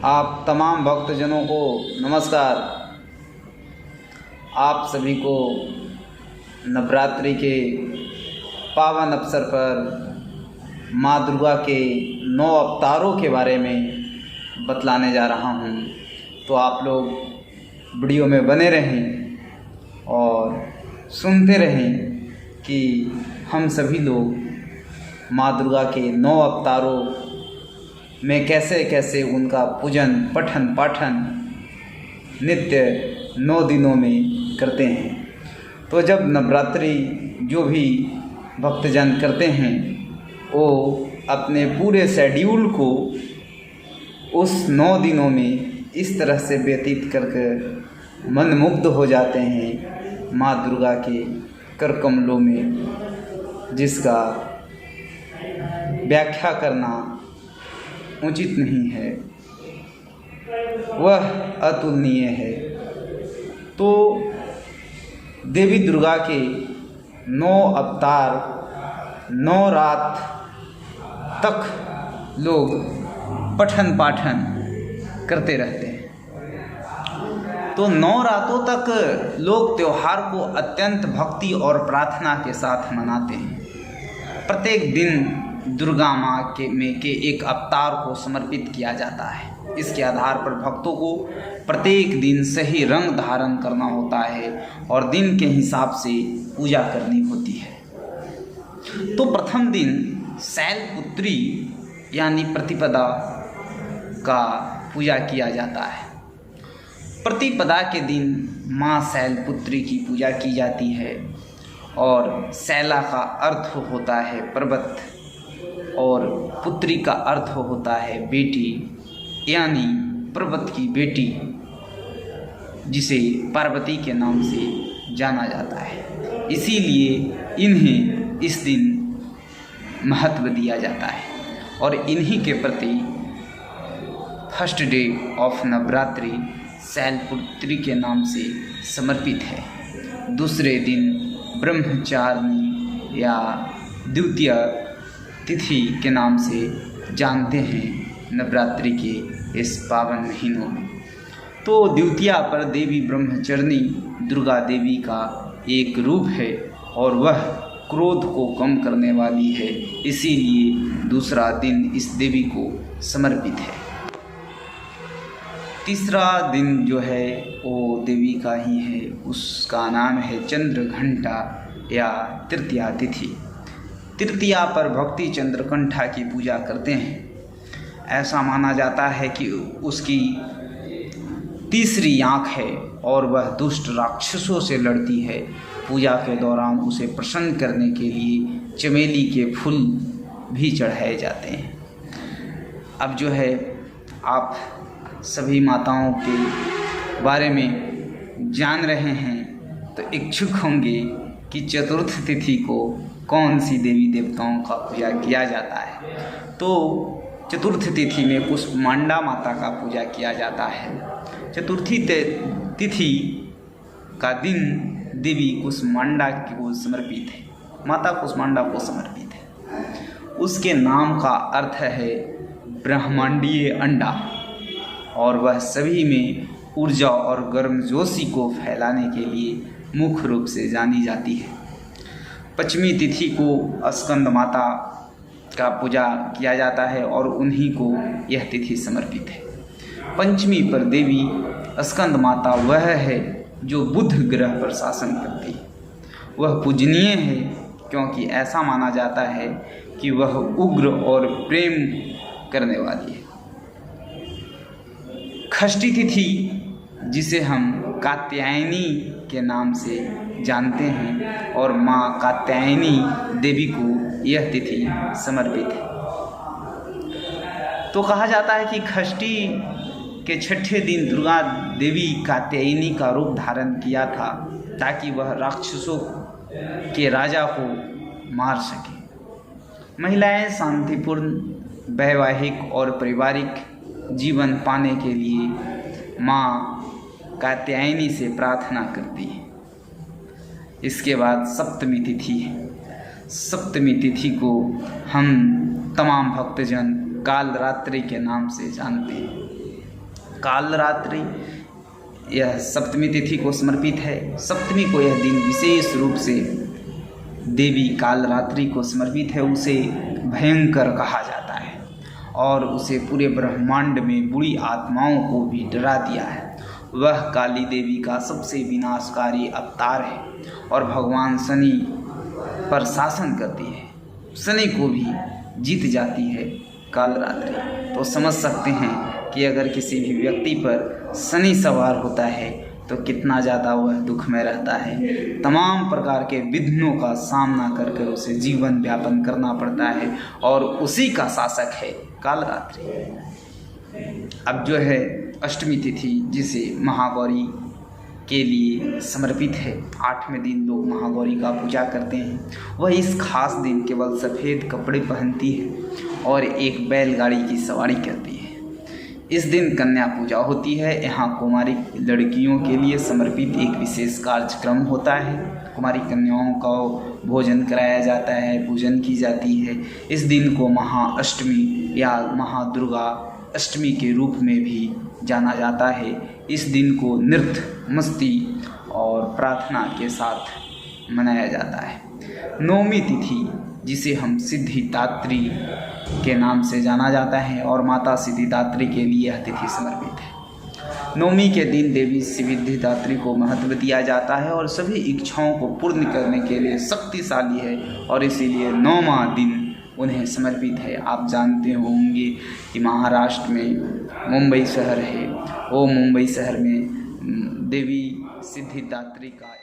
आप तमाम भक्तजनों को नमस्कार। आप सभी को नवरात्रि के पावन अवसर पर माँ दुर्गा के 9 अवतारों के बारे में बतलाने जा रहा हूँ। तो आप लोग वीडियो में बने रहें और सुनते रहें कि हम सभी लोग माँ दुर्गा के 9 अवतारों में कैसे कैसे उनका पूजन पठन पाठन नित्य 9 दिनों में करते हैं। तो जब नवरात्रि जो भी भक्तजन करते हैं वो अपने पूरे शेड्यूल को उस 9 दिनों में इस तरह से व्यतीत करके मंत्रमुग्ध हो जाते हैं माँ दुर्गा के कर कमलों में, जिसका व्याख्या करना उचित नहीं है, वह अतुलनीय है। तो देवी दुर्गा के 9 अवतार 9 रात तक लोग पठन पाठन करते रहते हैं। तो 9 रातों तक लोग त्यौहार को अत्यंत भक्ति और प्रार्थना के साथ मनाते हैं। प्रत्येक दिन दुर्गा माँ के एक अवतार को समर्पित किया जाता है। इसके आधार पर भक्तों को प्रत्येक दिन सही रंग धारण करना होता है और दिन के हिसाब से पूजा करनी होती है। तो प्रथम दिन शैलपुत्री यानी प्रतिपदा का पूजा किया जाता है। प्रतिपदा के दिन माँ शैलपुत्री की पूजा की जाती है और शैला का अर्थ होता है पर्वत और पुत्री का अर्थ होता है बेटी, यानी पर्वत की बेटी, जिसे पार्वती के नाम से जाना जाता है। इसीलिए इन्हें इस दिन महत्व दिया जाता है और इन्हीं के प्रति first day of Navratri Shailputri के नाम से समर्पित है। दूसरे दिन ब्रह्मचारिणी या द्वितीय तिथि के नाम से जानते हैं नवरात्रि के इस पावन महीनों में। तो द्वितीया पर देवी ब्रह्मचारिणी दुर्गा देवी का एक रूप है और वह क्रोध को कम करने वाली है, इसीलिए दूसरा दिन इस देवी को समर्पित है। तीसरा दिन जो है वो देवी का ही है, उसका नाम है चंद्रघंटा या तृतीया तिथि। तृतीया पर भक्ति चंद्रघंटा की पूजा करते हैं। ऐसा माना जाता है कि उसकी तीसरी आँख है और वह दुष्ट राक्षसों से लड़ती है। पूजा के दौरान उसे प्रसन्न करने के लिए चमेली के फूल भी चढ़ाए जाते हैं। अब जो है आप सभी माताओं के बारे में जान रहे हैं तो इच्छुक होंगे कि चतुर्थ तिथि को कौन सी देवी देवताओं का पूजा किया जाता है। तो चतुर्थ तिथि में कुष्मांडा माता का पूजा किया जाता है। चतुर्थी तिथि का दिन देवी कुष्मांडा को समर्पित है, माता कुष्मांडा को समर्पित है। उसके नाम का अर्थ है ब्रह्मांडीय अंडा और वह सभी में ऊर्जा और गर्मजोशी को फैलाने के लिए मुख्य रूप से जानी जाती है। पंचमी तिथि को स्कंद माता का पूजा किया जाता है और उन्हीं को यह तिथि समर्पित है। पंचमी पर देवी स्कंद माता वह है जो बुध ग्रह पर शासन करती है। वह पूजनीय है क्योंकि ऐसा माना जाता है कि वह उग्र और प्रेम करने वाली है। षष्ठी तिथि, जिसे हम कात्यायनी के नाम से जानते हैं और माँ कात्यायनी देवी को यह तिथि समर्पित है। तो कहा जाता है कि षष्ठी के छठे दिन दुर्गा देवी कात्यायनी का रूप धारण किया था ताकि वह राक्षसों के राजा को मार सके। महिलाएं शांतिपूर्ण वैवाहिक और पारिवारिक जीवन पाने के लिए माँ कात्यायनी से प्रार्थना करती है। इसके बाद सप्तमी तिथि है। सप्तमी तिथि को हम तमाम भक्तजन काल रात्रि के नाम से जानते हैं। कालरात्रि यह सप्तमी तिथि को समर्पित है। सप्तमी को यह दिन विशेष रूप से देवी कालरात्रि को समर्पित है। उसे भयंकर कहा जाता है और उसे पूरे ब्रह्मांड में बुरी आत्माओं को भी डरा दिया है। वह काली देवी का सबसे विनाशकारी अवतार है और भगवान शनि पर शासन करती है। शनि को भी जीत जाती है कालरात्रि। तो समझ सकते हैं कि अगर किसी भी व्यक्ति पर शनि सवार होता है तो कितना ज़्यादा वह दुख में रहता है। तमाम प्रकार के विघ्नों का सामना कर कर उसे जीवन व्यापन करना पड़ता है और उसी का शासक है कालरात्रि। अब जो है अष्टमी तिथि, जिसे महागौरी के लिए समर्पित है। 8वें दिन लोग महागौरी का पूजा करते हैं। वह इस खास दिन केवल सफ़ेद कपड़े पहनती है और एक बैलगाड़ी की सवारी करती है। इस दिन कन्या पूजा होती है। यहाँ कुमारी लड़कियों के लिए समर्पित एक विशेष कार्यक्रम होता है। कुमारी कन्याओं का भोजन कराया जाता है, पूजन की जाती है। इस दिन को महाअष्टमी या महादुर्गा अष्टमी के रूप में भी जाना जाता है। इस दिन को नृत्य, मस्ती और प्रार्थना के साथ मनाया जाता है। नवमी तिथि, जिसे हम सिद्धिदात्री के नाम से जाना जाता है और माता सिद्धिदात्री के लिए यह तिथि समर्पित है। नवमी के दिन देवी सिद्धिदात्री को महत्व दिया जाता है और सभी इच्छाओं को पूर्ण करने के लिए शक्तिशाली है और इसीलिए 9वां दिन उन्हें समर्पित है। आप जानते होंगे कि महाराष्ट्र में मुंबई शहर है। वो मुंबई शहर में देवी सिद्धिदात्री का